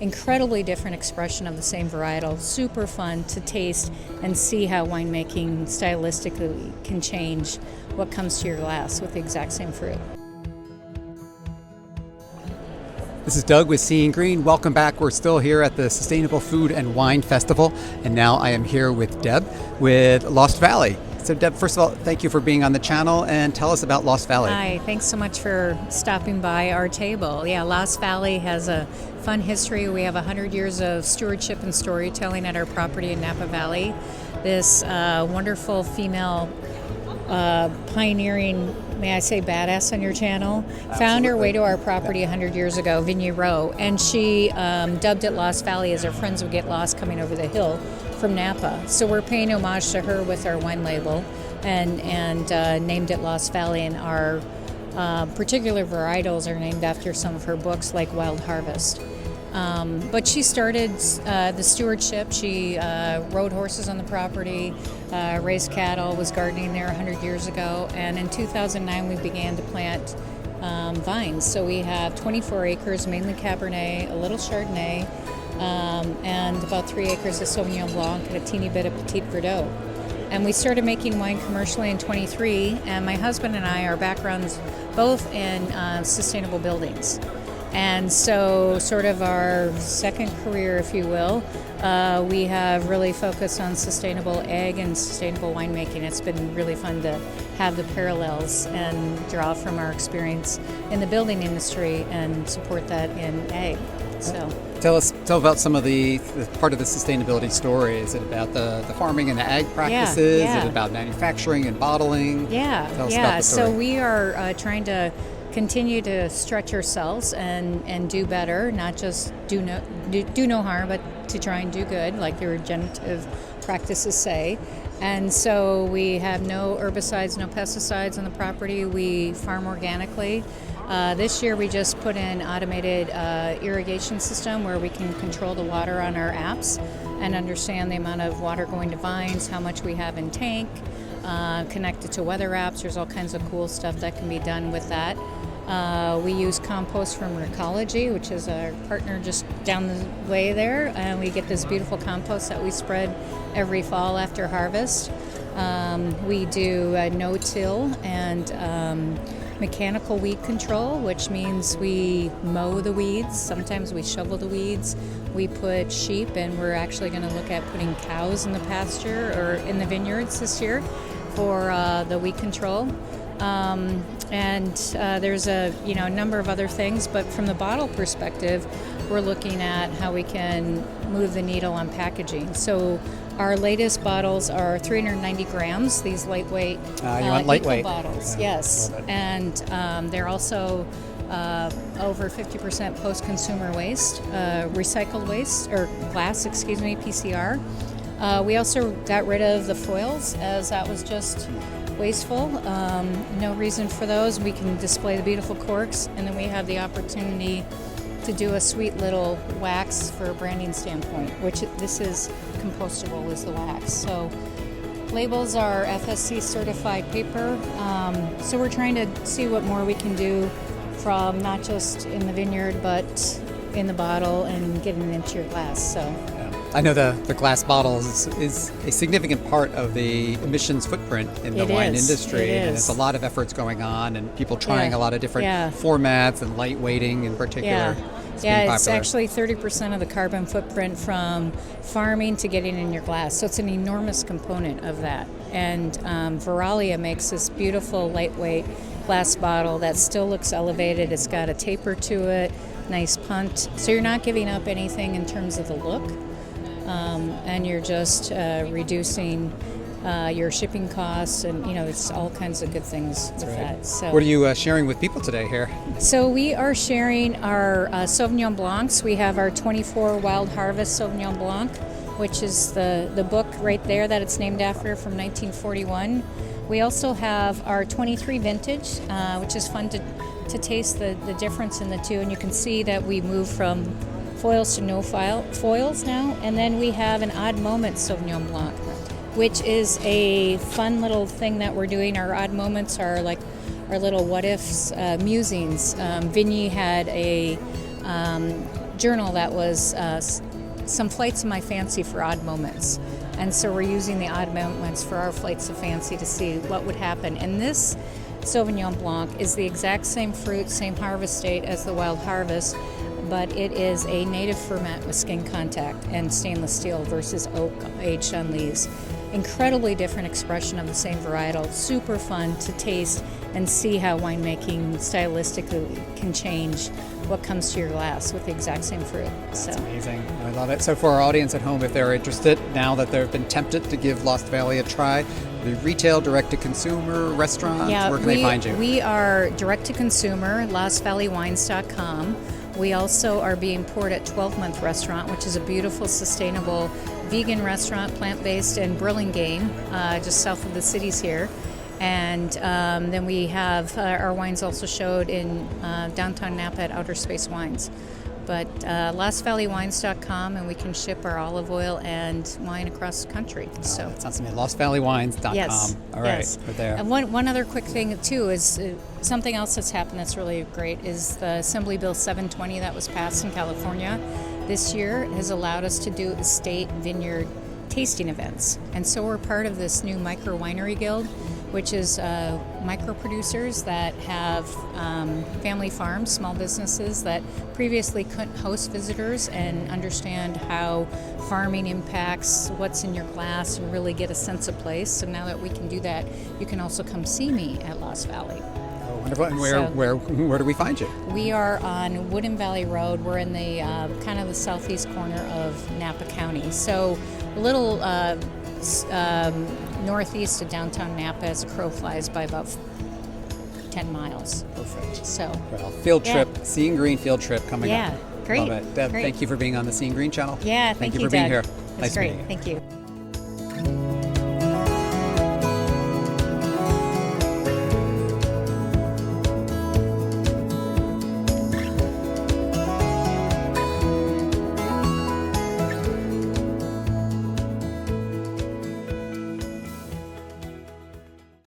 incredibly different expression of the same varietal. Super fun to taste and see how winemaking stylistically can change what comes to your glass with the exact same fruit. This is Doug with Seeing Green. Welcome back. We're still here at the Sustainable Food and Wine Festival, and now I am here with Deb with Lost Valley. So Deb, first of all, thank you for being on the channel, and tell us about Lost Valley. Hi, thanks so much for stopping by our table. Yeah, Lost Valley has a fun history. We have 100 years of stewardship and storytelling at our property in Napa Valley. This wonderful female pioneering, may I say, badass on your channel, Absolutely. found her way to our property 100 years ago, Vingie E, and she dubbed it Lost Valley as our friends would get lost coming over the hill from Napa. So we're paying homage to her with our wine label and named it Lost Valley, and our particular varietals are named after some of her books like Wild Harvest. But she started the stewardship. She rode horses on the property, raised cattle, was gardening there 100 years ago, and in 2009 we began to plant vines. So we have 24 acres, mainly Cabernet, a little Chardonnay, and about 3 acres of Sauvignon Blanc and a teeny bit of Petit Verdot. And we started making wine commercially in 23, and my husband and I, our backgrounds both in sustainable buildings. And so sort of our second career, if you will, we have really focused on sustainable ag and sustainable winemaking. It's been really fun to have the parallels and draw from our experience in the building industry and support that in ag. So Tell about some of the part of the sustainability story. Is it about the farming and the ag practices? Yeah. Is it about manufacturing and bottling? Yeah, Tell us about the story. So we are trying to continue to stretch ourselves and do better, not just do no harm, but to try and do good, like the regenerative practices say. And so we have no herbicides, no pesticides on the property. We farm organically. This year we just put in automated irrigation system where we can control the water on our apps and understand the amount of water going to vines, how much we have in tank, connected to weather apps. There's all kinds of cool stuff that can be done with that. We use compost from Recology, which is our partner just down the way there, and we get this beautiful compost that we spread every fall after harvest. We do no-till and mechanical weed control, which means we mow the weeds. Sometimes we shovel the weeds. We put sheep, and we're actually going to look at putting cows in the pasture or in the vineyards this year for the weed control. And there's a number of other things, but from the bottle perspective, we're looking at how we can move the needle on packaging. So our latest bottles are 390 grams, these lightweight lightweight bottles. Yeah, yes, and they're also over 50% post-consumer waste, recycled waste, or glass, PCR. We also got rid of the foils, as that was just wasteful. No reason for those. We can display the beautiful corks, and then we have the opportunity to do a sweet little wax for a branding standpoint, which this is compostable, is the wax. So labels are FSC certified paper. So we're trying to see what more we can do from not just in the vineyard, but in the bottle and getting it into your glass. So. I know the glass bottles is a significant part of the emissions footprint in the wine industry. And there's a lot of efforts going on, and people trying a lot of different formats and light weighting in particular. It's actually 30% of the carbon footprint from farming to getting in your glass. So it's an enormous component of that. And Veralia makes this beautiful lightweight glass bottle that still looks elevated. It's got a taper to it, nice punt. So you're not giving up anything in terms of the look. And you're just reducing your shipping costs, and it's all kinds of good things with that. So, what are you sharing with people today here? So we are sharing our Sauvignon Blancs. We have our 24 Wild Harvest Sauvignon Blanc, which is the book right there that it's named after, from 1941. We also have our 23 vintage, which is fun to taste the difference in the two, and you can see that we move from foils to no foils now. And then we have an Odd Moment Sauvignon Blanc, which is a fun little thing that we're doing. Our odd moments are like our little what ifs, musings. Vingie had a journal that was some flights of my fancy for odd moments. And so we're using the odd moments for our flights of fancy to see what would happen. And this Sauvignon Blanc is the exact same fruit, same harvest date as the Wild Harvest, but it is a native ferment with skin contact and stainless steel versus oak aged on lees. Incredibly different expression of the same varietal. Super fun to taste and see how winemaking stylistically can change what comes to your glass with the exact same fruit. That's amazing. I love it. So for our audience at home, if they're interested, now that they've been tempted to give Lost Valley a try, the retail, direct-to-consumer, restaurants, where can they find you? We are direct-to-consumer, lostvalleywines.com. We also are being poured at 12 Month Restaurant, which is a beautiful, sustainable vegan restaurant, plant-based in Burlingame, just south of the cities here. And then we have our wines also showed in downtown Napa at Outer Space Wines. But lostvalleywines.com, and we can ship our olive oil and wine across the country. So that sounds amazing. Lostvalleywines.com. Yes. All right, yes. we're there. And one other quick thing too is something else that's happened that's really great is the Assembly Bill 720 that was passed in California this year has allowed us to do estate vineyard tasting events. And so we're part of this new micro winery guild, which is micro producers that have family farms, small businesses that previously couldn't host visitors and understand how farming impacts what's in your glass and really get a sense of place. So now that we can do that, you can also come see me at Lost Valley. Oh, wonderful. And where do we find you? We are on Woodin Valley Road. We're in the kind of the southeast corner of Napa County. So a little northeast of downtown Napa as a crow flies by about 10 miles. Perfect. So, well, field trip, Seeing Green field trip coming up. Yeah, great. Love it. Deb, great. thank you for being on the Seeing Green channel. Yeah, thank you for being Doug. here. That's Nice great. meeting you. Thank you.